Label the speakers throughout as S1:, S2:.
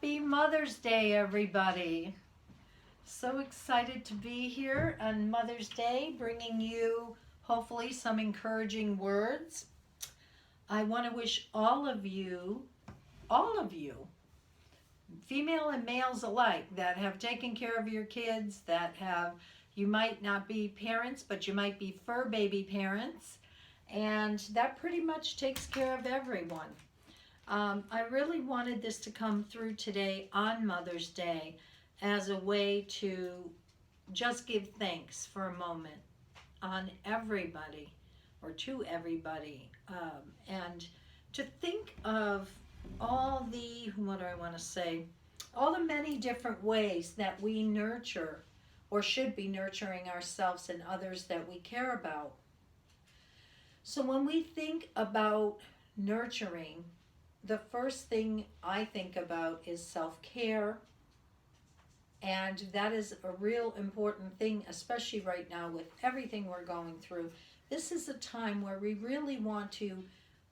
S1: Happy Mother's Day, everybody. So excited to be here on Mother's Day, bringing you hopefully some encouraging words. I want to wish all of you, female and males alike, that have taken care of your kids, you might not be parents, but you might be fur baby parents, and that pretty much takes care of everyone. I really wanted this to come through today on Mother's Day as a way to just give thanks for a moment on everybody or to everybody, and to think of what do I want to say, all the many different ways that we nurture or should be nurturing ourselves and others that we care about. So when we think about nurturing, the first thing I think about is self-care, and that is a real important thing, especially right now with everything we're going through. This is a time where we really want to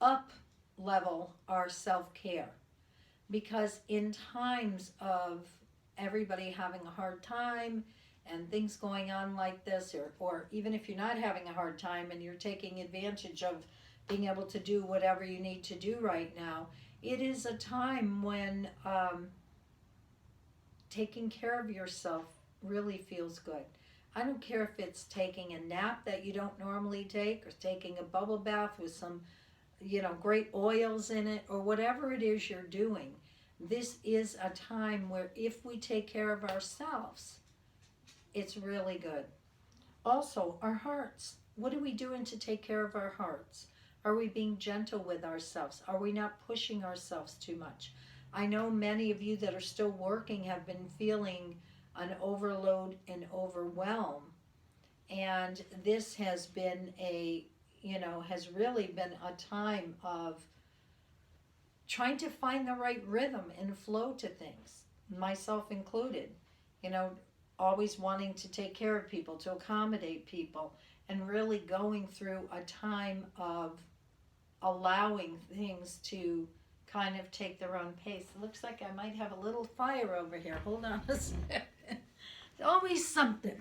S1: up level our self-care, because in times of everybody having a hard time and things going on like this, or even if you're not having a hard time and you're taking advantage of being able to do whatever you need to do right now, it is a time when taking care of yourself really feels good. I don't care if it's taking a nap that you don't normally take, or taking a bubble bath with some, great oils in it, or whatever it is you're doing. This is a time where if we take care of ourselves, it's really good. Also, our hearts. What are we doing to take care of our hearts? Are we being gentle with ourselves? Are we not pushing ourselves too much? I know many of you that are still working have been feeling an overload and overwhelm. And this has been has really been a time of trying to find the right rhythm and flow to things, myself included. You know, always wanting to take care of people, to accommodate people, and really going through a time of allowing things to kind of take their own pace. It looks like I might have a little fire over here. Hold on a second. Always something.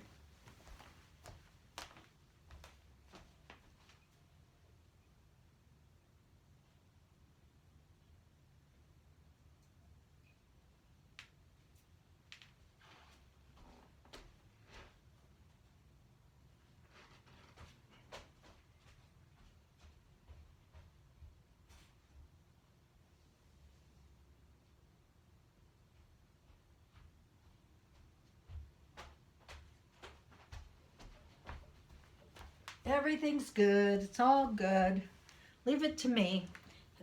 S1: Everything's good. It's all good. Leave it to me.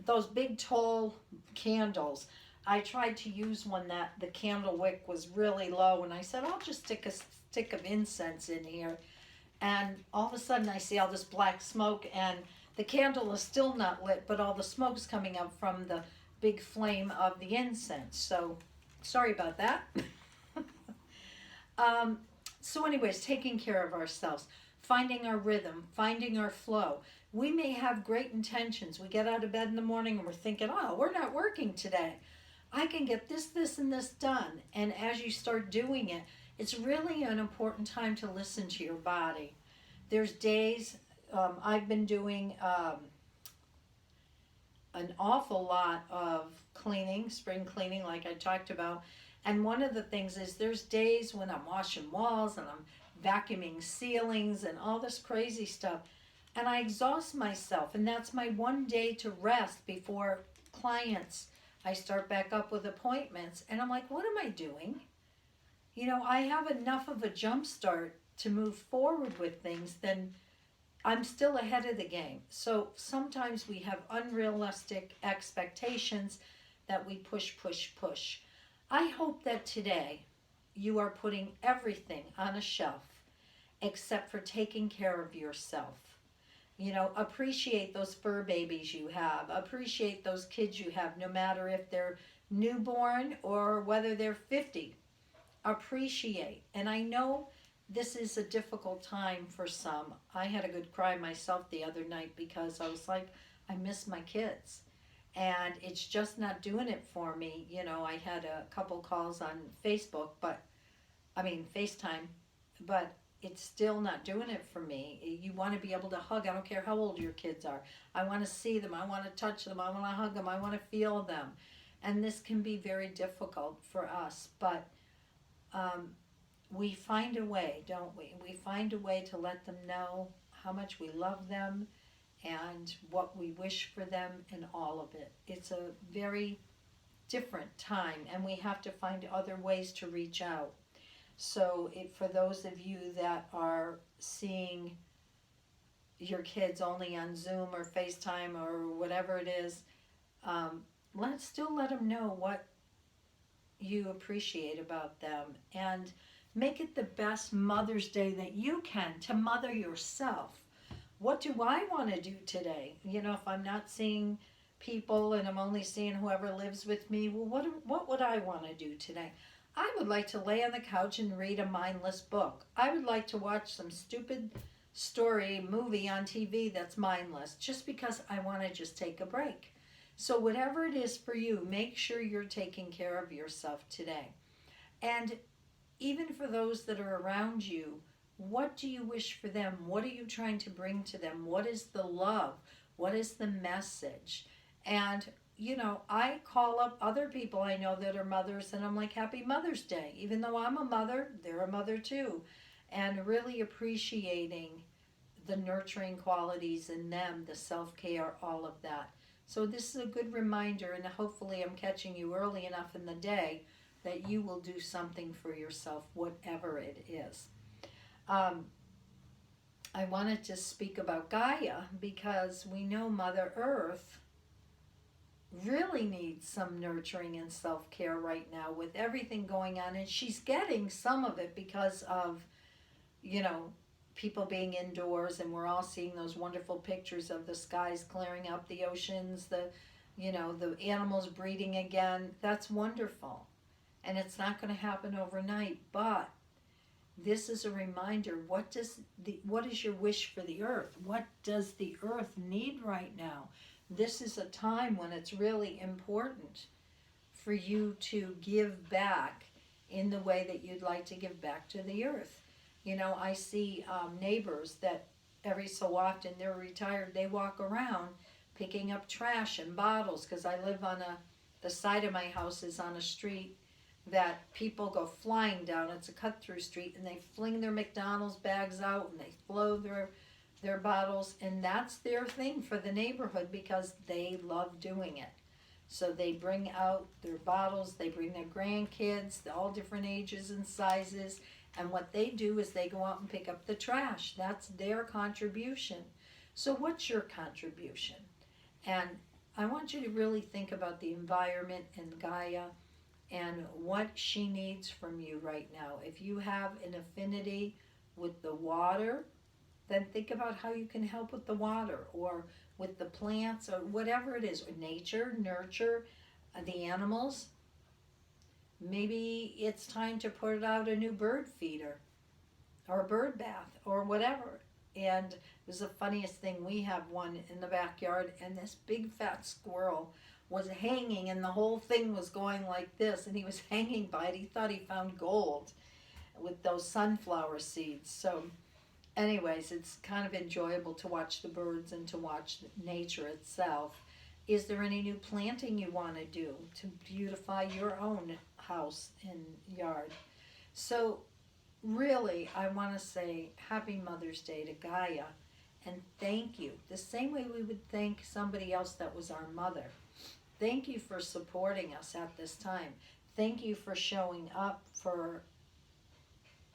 S1: Those big tall candles. I tried to use one that the candle wick was really low, and I said, I'll just stick a stick of incense in here. And all of a sudden I see all this black smoke, and the candle is still not lit, but all the smoke's coming up from the big flame of the incense. So sorry about that. um, so anyways, taking care of ourselves, finding our rhythm, finding our flow. We may have great intentions. We get out of bed in the morning and we're thinking, oh, we're not working today. I can get this, this, and this done. And as you start doing it, it's really an important time to listen to your body. There's days, I've been doing an awful lot of cleaning, spring cleaning, like I talked about. And one of the things is there's days when I'm washing walls and I'm vacuuming ceilings and all this crazy stuff. And I exhaust myself. And that's my one day to rest before clients. I start back up with appointments. And I'm like, what am I doing? I have enough of a jump start to move forward with things, then I'm still ahead of the game. So sometimes we have unrealistic expectations that we push, push, push. I hope that today you are putting everything on a shelf except for taking care of yourself. Appreciate those fur babies you have. Appreciate those kids you have, no matter if they're newborn or whether they're 50. Appreciate. And I know this is a difficult time for some. I had a good cry myself the other night because I was like, I miss my kids. and it's just not doing it for me. You know, I had a couple calls on Facebook, but FaceTime, but it's still not doing it for me. You want to be able to hug. I don't care how old your kids are. I want to see them. I want to touch them. I want to hug them. I want to feel them. And this can be very difficult for us, but um, we find a way, don't we? We find a way to let them know how much we love them and what we wish for them and all of it. It's a very different time, and we have to find other ways to reach out. So, for those of you that are seeing your kids only on Zoom or FaceTime or whatever it is, let's still let them know what you appreciate about them, and make it the best Mother's Day that you can to mother yourself. What do I want to do today? You know, if I'm not seeing people and I'm only seeing whoever lives with me, well, what would I want to do today? I would like to lay on the couch and read a mindless book. I would like to watch some stupid story movie on TV that's mindless just because I want to just take a break. So, whatever it is for you, make sure you're taking care of yourself today. And even for those that are around you, what do you wish for them? What are you trying to bring to them? What is the love? What is the message? And, you know, I call up other people I know that are mothers and I'm like, Happy Mother's Day. Even though I'm a mother, they're a mother too. And really appreciating the nurturing qualities in them, the self care, all of that. So, this is a good reminder, and hopefully, I'm catching you early enough in the day that you will do something for yourself, whatever it is. Um, I wanted to speak about Gaia because we know Mother Earth really needs some nurturing and self care right now with everything going on, and she's getting some of it because of, you know, people being indoors, and we're all seeing those wonderful pictures of the skies clearing up, the oceans, the animals breeding again. That's wonderful. And it's not going to happen overnight, but this is a reminder. What is your wish for the earth? What does the earth need right now? This is a time when it's really important for you to give back in the way that you'd like to give back to the earth. You know, I see neighbors that every so often, they're retired, they walk around picking up trash and bottles, because I live on the side of my house is on a street that people go flying down. It's a cut through street, and they fling their McDonald's bags out and they throw their bottles, and that's their thing for the neighborhood because they love doing it. So they bring out their bottles, they bring their grandkids, all different ages and sizes, and what they do is they go out and pick up the trash. That's their contribution. So what's your contribution? And I want you to really think about the environment and Gaia and what she needs from you right now. If you have an affinity with the water, then think about how you can help with the water or with the plants or whatever it is, or nature, nurture the animals. Maybe it's time to put out a new bird feeder or a bird bath or whatever. And it was the funniest thing. We have one in the backyard, and this big fat squirrel was hanging, and the whole thing was going like this, and he was hanging by it. He thought he found gold with those sunflower seeds. So anyways, it's kind of enjoyable to watch the birds and to watch nature itself. Is there any new planting you want to do to beautify your own house and yard? So really, I want to say Happy Mother's Day to Gaia, and thank you. The same way we would thank somebody else that was our mother. Thank you for supporting us at this time. Thank you for showing up for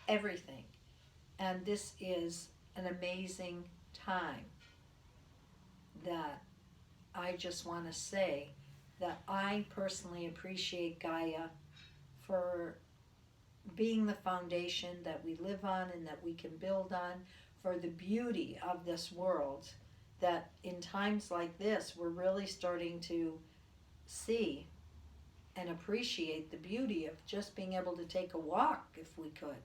S1: everything. And this is an amazing time that I just want to say that I personally appreciate Gaia for being the foundation that we live on and that we can build on, for the beauty of this world, that in times like this we're really starting to see and appreciate the beauty of just being able to take a walk if we could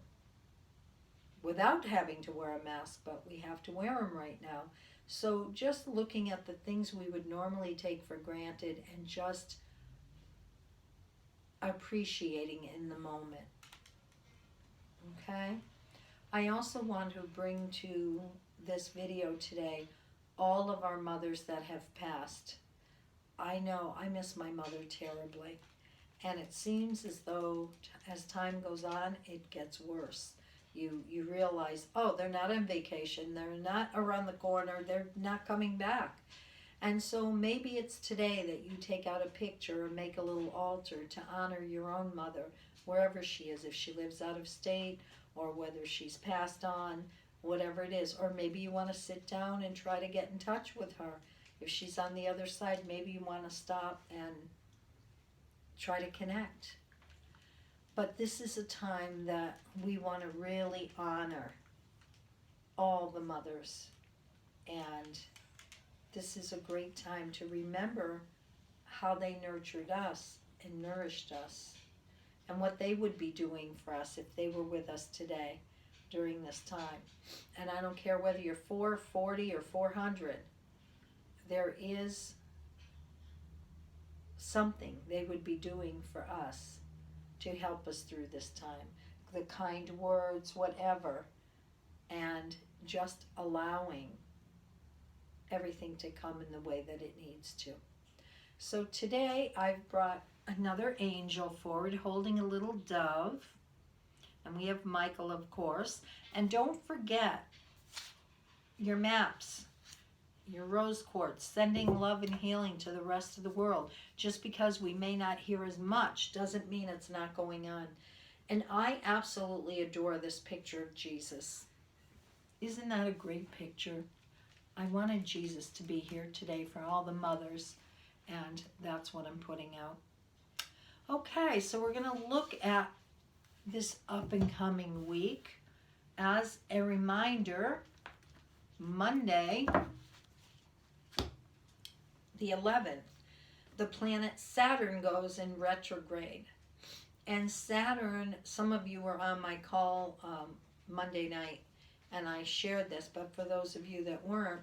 S1: without having to wear a mask, but we have to wear them right now. So just looking at the things we would normally take for granted and just appreciating in the moment. Okay? I also want to bring to this video today all of our mothers that have passed. I know I miss my mother terribly. And it seems as though as time goes on, it gets worse. You realize, oh, they're not on vacation, they're not around the corner, they're not coming back. And so maybe it's today that you take out a picture or make a little altar to honor your own mother, wherever she is, if she lives out of state or whether she's passed on, whatever it is. Or maybe you want to sit down and try to get in touch with her. If she's on the other side, maybe you want to stop and try to connect. But this is a time that we want to really honor all the mothers. And this is a great time to remember how they nurtured us and nourished us and what they would be doing for us if they were with us today during this time. And I don't care whether you're 440 or 400, there is something they would be doing for us to help us through this time. The kind words, whatever, and just allowing everything to come in the way that it needs to. So today I've brought another angel forward holding a little dove. And we have Michael, of course. And don't forget your maps, your rose quartz, sending love and healing to the rest of the world. Just because we may not hear as much doesn't mean it's not going on. And I absolutely adore this picture of Jesus. Isn't that a great picture? I wanted Jesus to be here today for all the mothers, and that's what I'm putting out. Okay, so we're going to look at this up and coming week. As a reminder, Monday, the 11th, the planet Saturn goes in retrograde. And Saturn, some of you were on my call Monday night, and I shared this, but for those of you that weren't,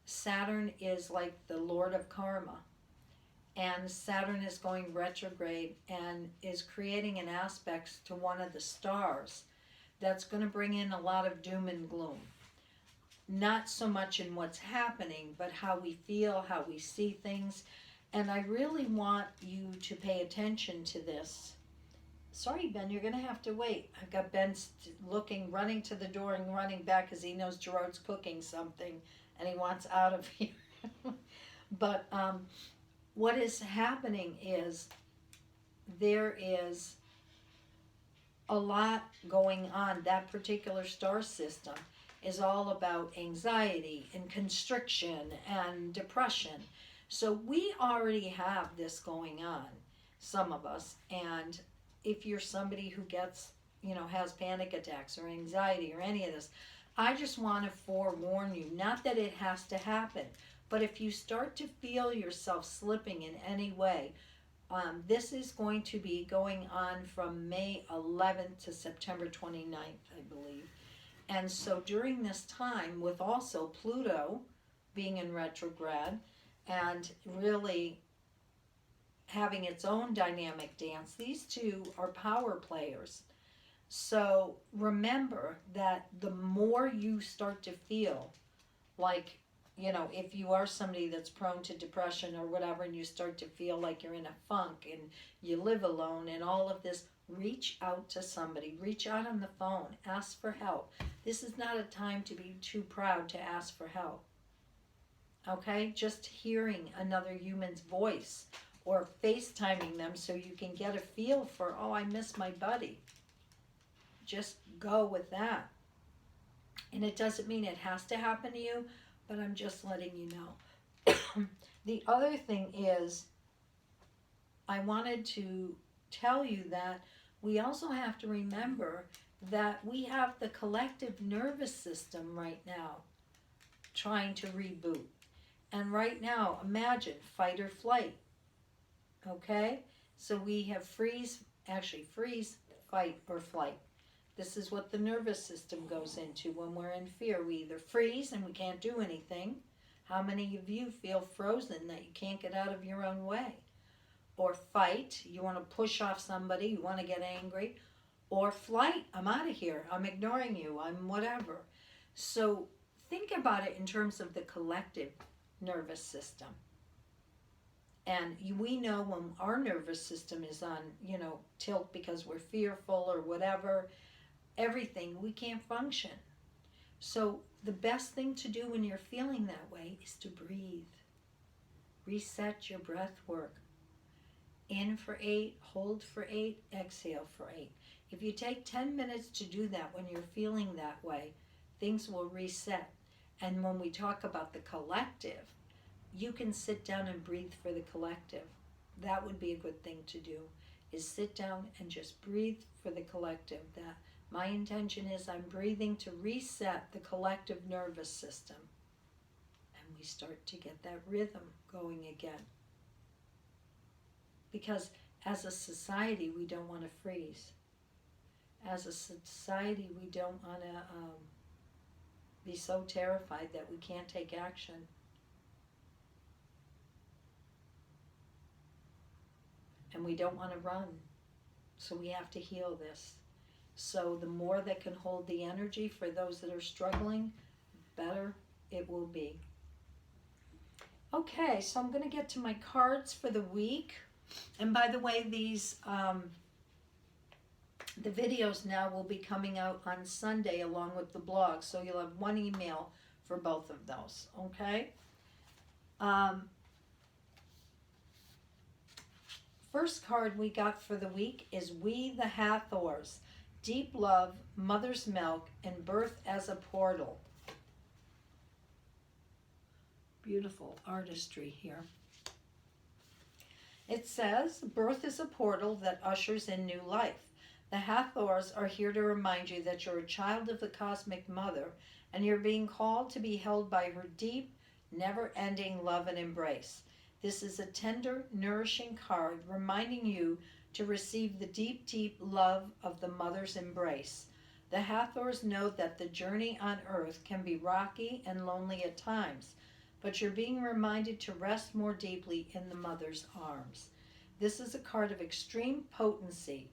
S1: Saturn is like the Lord of Karma. And Saturn is going retrograde and is creating an aspect to one of the stars that's going to bring in a lot of doom and gloom. Not so much in what's happening, but how we feel, how we see things. And I really want you to pay attention to this. Sorry, Ben, you're going to have to wait. I've got Ben looking, running to the door and running back because he knows Gerard's cooking something and he wants out of here. But what is happening is there is a lot going on. That particular star system is all about anxiety and constriction and depression. So we already have this going on, some of us. And if you're somebody who gets, has panic attacks or anxiety or any of this, I just want to forewarn you, not that it has to happen, but if you start to feel yourself slipping in any way, this is going to be going on from May 11th to September 29th, I believe. And so during this time, with also Pluto being in retrograde and really having its own dynamic dance, these two are power players. So remember that the more you start to feel like, if you are somebody that's prone to depression or whatever, and you start to feel like you're in a funk and you live alone and all of this, reach out to somebody. Reach out on the phone. Ask for help. This is not a time to be too proud to ask for help. Okay? Just hearing another human's voice or FaceTiming them so you can get a feel for, oh, I miss my buddy. Just go with that. And it doesn't mean it has to happen to you, but I'm just letting you know. The other thing is, I wanted to tell you that we also have to remember that we have the collective nervous system right now trying to reboot. And right now, imagine fight or flight. Okay? So we have freeze, fight, or flight. This is what the nervous system goes into when we're in fear. We either freeze and we can't do anything, How many of you feel frozen that you can't get out of your own way? Or fight, you want to push off somebody, you want to get angry. Or flight, I'm out of here, I'm ignoring you, I'm whatever. So think about it in terms of the collective nervous system. And we know when our nervous system is on, tilt because we're fearful or whatever, everything, we can't function. So the best thing to do when you're feeling that way is to breathe. Reset your breath work. In for 8, hold for 8, exhale for 8. If you take 10 minutes to do that when you're feeling that way, things will reset. And when we talk about the collective, you can sit down and breathe for the collective. That would be a good thing to do, is sit down and just breathe for the collective. That my intention is I'm breathing to reset the collective nervous system. And we start to get that rhythm going again. Because as a society, we don't want to freeze. As a society, we don't want to be so terrified that we can't take action. And we don't want to run. So we have to heal this. So the more that can hold the energy for those that are struggling, better it will be. Okay, so I'm going to get to my cards for the week. And by the way, these the videos now will be coming out on Sunday along with the blog. So you'll have one email for both of those, okay? First card we got for the week is We the Hathors. Deep love, mother's milk, and birth as a portal. Beautiful artistry here. It says, birth is a portal that ushers in new life. The Hathors are here to remind you that you're a child of the cosmic mother and you're being called to be held by her deep, never-ending love and embrace. This is a tender, nourishing card reminding you to receive the deep, deep love of the mother's embrace. The Hathors know that the journey on earth can be rocky and lonely at times, but you're being reminded to rest more deeply in the mother's arms. This is a card of extreme potency,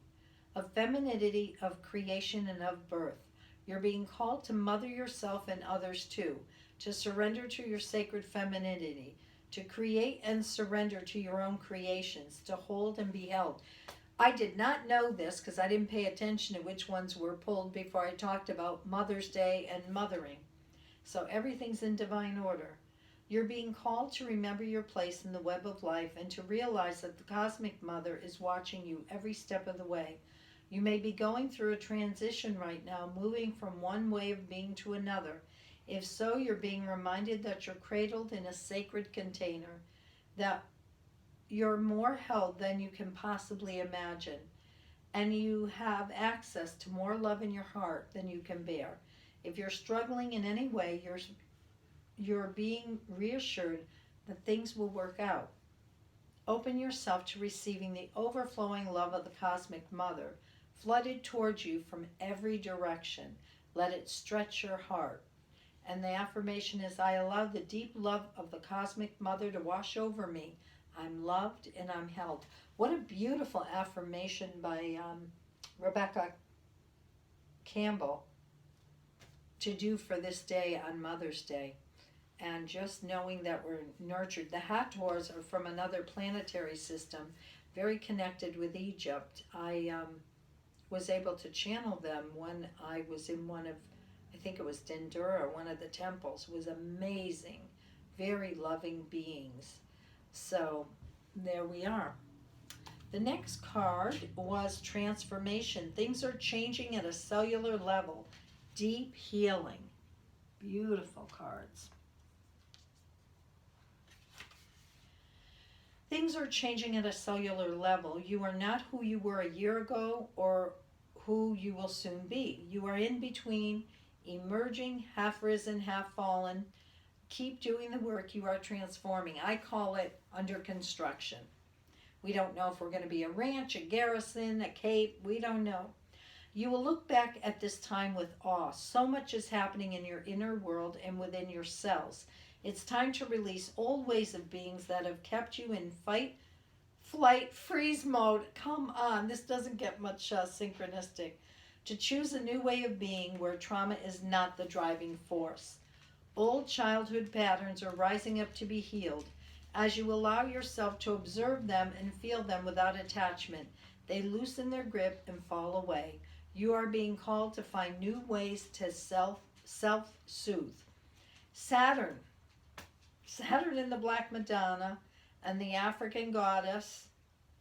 S1: of femininity, of creation, and of birth. You're being called to mother yourself and others too, to surrender to your sacred femininity, to create and surrender to your own creations, to hold and be held. I did not know this because I didn't pay attention to which ones were pulled before I talked about Mother's Day and mothering. So everything's in divine order. You're being called to remember your place in the web of life and to realize that the cosmic mother is watching you every step of the way. You may be going through a transition right now, moving from one way of being to another. If so, you're being reminded that you're cradled in a sacred container, that you're more held than you can possibly imagine, and you have access to more love in your heart than you can bear. If you're struggling in any way, you're being reassured that things will work out. Open yourself to receiving the overflowing love of the cosmic mother, flooded towards you from every direction. Let it stretch your heart. And the affirmation is, I allow the deep love of the cosmic mother to wash over me. I'm loved and I'm held. What a beautiful affirmation by Rebecca Campbell to do for this day on Mother's Day. And just knowing that we're nurtured. The Hathors are from another planetary system, very connected with Egypt. I was able to channel them when I was in one of, I think it was Dendura, one of the temples. It was amazing, very loving beings. So there we are. The next card was transformation. Things are changing at a cellular level. Deep healing. Beautiful cards. Things are changing at a cellular level. You are not who you were a year ago or who you will soon be. You are in between, emerging, half risen, half fallen. Keep doing the work. You are transforming. I call it under construction. We don't know if we're going to be a ranch, a garrison, a cape. We don't know. You will look back at this time with awe. So much is happening in your inner world and within your cells. It's time to release old ways of beings that have kept you in fight, flight, freeze mode. Come on, this doesn't get much synchronistic. To choose a new way of being where trauma is not the driving force. Old childhood patterns are rising up to be healed. As you allow yourself to observe them and feel them without attachment, they loosen their grip and fall away. You are being called to find new ways to self-soothe. Saturn. Saturn in the Black Madonna and the African goddess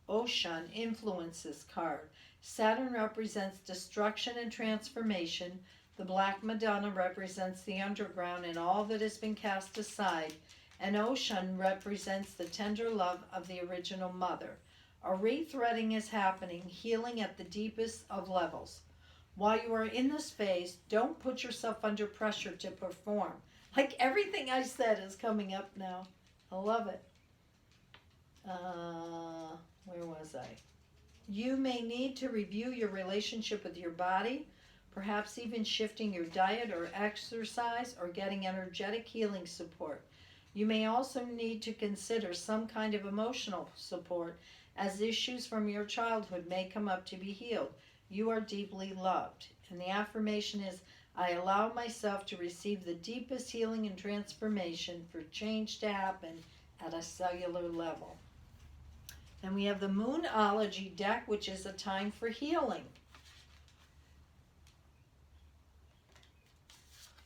S1: Oshun influence this card. Saturn represents destruction and transformation. The Black Madonna represents the underground and all that has been cast aside. And Oshun represents the tender love of the original mother. A rethreading is happening, healing at the deepest of levels. While you are in this phase, don't put yourself under pressure to perform. Like everything I said is coming up now. I love it. Where was I? You may need to review your relationship with your body, perhaps even shifting your diet or exercise or getting energetic healing support. You may also need to consider some kind of emotional support as issues from your childhood may come up to be healed. You are deeply loved. And the affirmation is, I allow myself to receive the deepest healing and transformation for change to happen at a cellular level. Then we have the Moonology deck, which is a time for healing.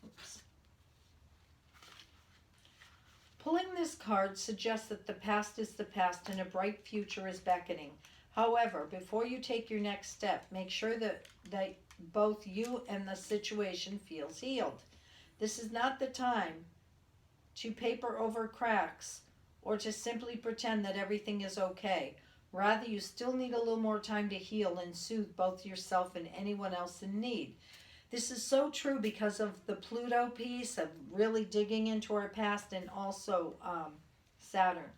S1: Oops. Pulling this card suggests that the past is the past and a bright future is beckoning. However, before you take your next step, make sure that both you and the situation feels healed. This is not the time to paper over cracks or to simply pretend that everything is okay. Rather, you still need a little more time to heal and soothe both yourself and anyone else in need. This is so true because of the Pluto piece of really digging into our past, and also Saturn.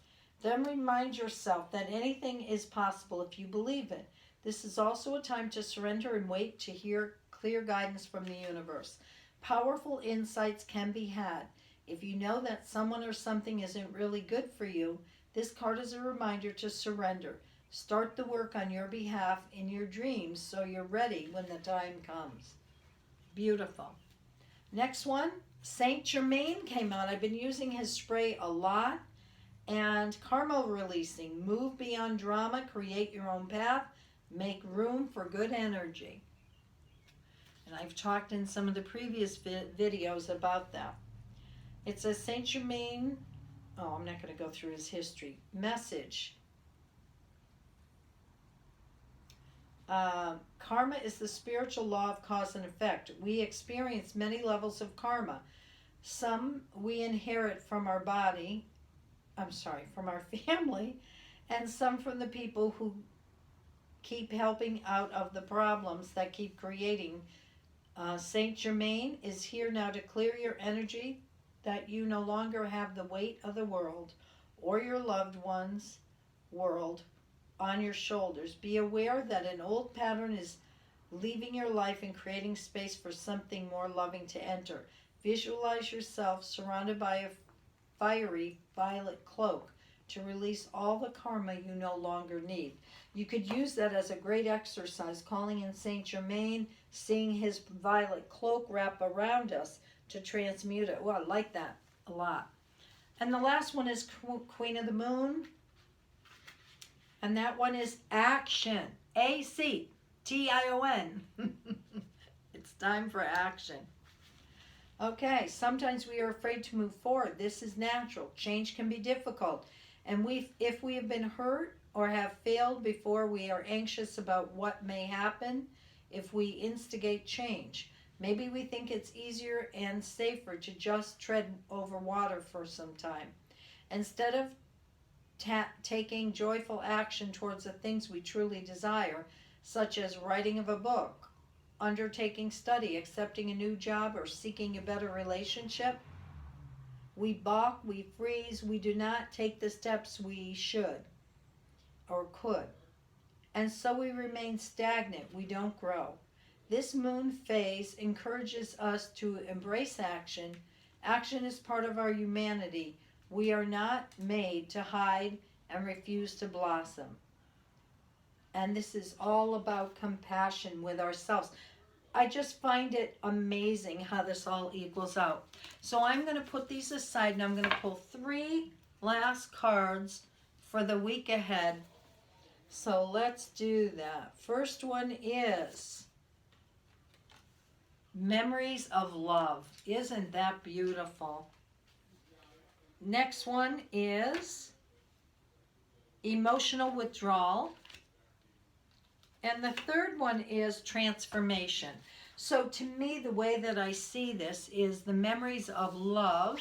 S1: Then remind yourself that anything is possible if you believe it. This is also a time to surrender and wait to hear clear guidance from the universe. Powerful insights can be had. If you know that someone or something isn't really good for you, this card is a reminder to surrender. Start the work on your behalf in your dreams so you're ready when the time comes. Beautiful. Next one, Saint Germain came out. I've been using his spray a lot. And karma releasing. Move beyond drama, create your own path, make room for good energy. And I've talked in some of the previous videos about that. It says Saint Germain, I'm not going to go through his history. Message. Karma is the spiritual law of cause and effect. We experience many levels of karma. Some we inherit from our from our family, and some from the people who keep helping out of the problems that keep creating. Saint Germain is here now to clear your energy, that you no longer have the weight of the world or your loved one's world on your shoulders. Be aware that an old pattern is leaving your life and creating space for something more loving to enter. Visualize yourself surrounded by a fiery violet cloak to release all the karma you no longer need. You could use that as a great exercise, calling in Saint Germain, seeing his violet cloak wrap around us to transmute it. Well, I like that a lot. And the last one is Queen of the Moon. And that one is action. A-C-T-I-O-N. It's time for action. Okay, sometimes we are afraid to move forward. This is natural. Change can be difficult. And if we have been hurt or have failed before, we are anxious about what may happen if we instigate change. Maybe we think it's easier and safer to just tread over water for some time. Instead of taking joyful action towards the things we truly desire, such as writing of a book, undertaking study, accepting a new job, or seeking a better relationship, we balk, we freeze, we do not take the steps we should or could. And so we remain stagnant, we don't grow. This moon phase encourages us to embrace action Action is part of our humanity. We are not made to hide and refuse to blossom. And this is all about compassion with ourselves. I just find it amazing how this all equals out. So I'm going to put these aside and I'm going to pull 3 last cards for the week ahead. So let's do that. First one is Memories of Love. Isn't that beautiful? Next one is Emotional Withdrawal. And the third one is Transformation. So to me, the way that I see this is the memories of love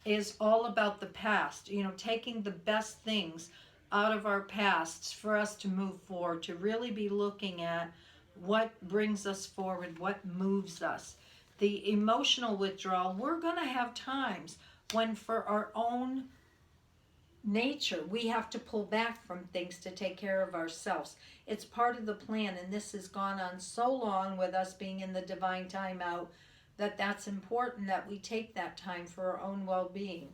S1: is all about the past, taking the best things out of our pasts for us to move forward, to really be looking at what brings us forward, what moves us. The emotional withdrawal, we're going to have times when for our own nature we have to pull back from things to take care of ourselves. It's part of the plan, and this has gone on so long with us being in the divine timeout that that's important that we take that time for our own well-being,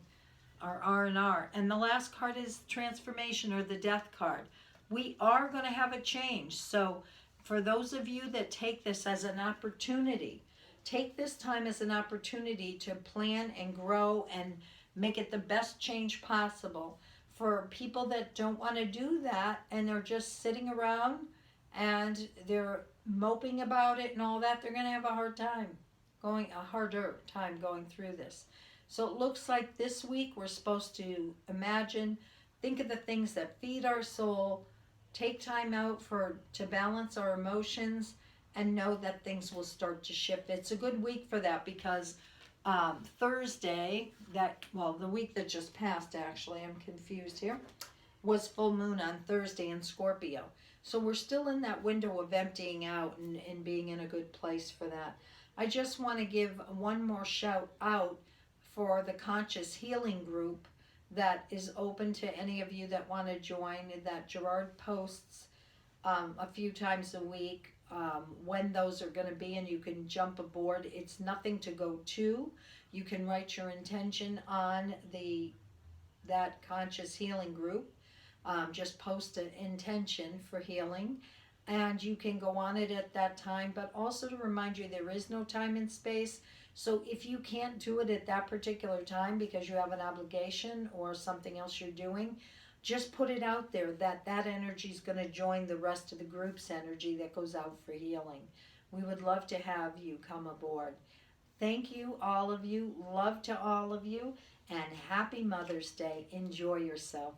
S1: our R&R. And the last card is Transformation, or the Death card. We are going to have a change. So for those of you that take this as an opportunity, take this time as an opportunity to plan and grow and make it the best change possible. For people that don't want to do that and they're just sitting around and they're moping about it and all that, they're going to have a harder time going through this. So it looks like this week we're supposed to think of the things that feed our soul, take time out to balance our emotions, and know that things will start to shift. It's a good week for that because Thursday, the week that just passed, actually, I'm confused here, was full moon on Thursday in Scorpio. So we're still in that window of emptying out and being in a good place for that. I just want to give one more shout out for the Conscious Healing Group that is open to any of you that want to join, that Gerard posts a few times a week when those are going to be, and you can jump aboard. It's nothing to go to. You can write your intention on that Conscious Healing Group. Just post an intention for healing, and you can go on it at that time. But also to remind you, there is no time and space. So if you can't do it at that particular time because you have an obligation or something else you're doing, just put it out there that energy is going to join the rest of the group's energy that goes out for healing. We would love to have you come aboard. Thank you, all of you. Love to all of you. And happy Mother's Day. Enjoy yourself.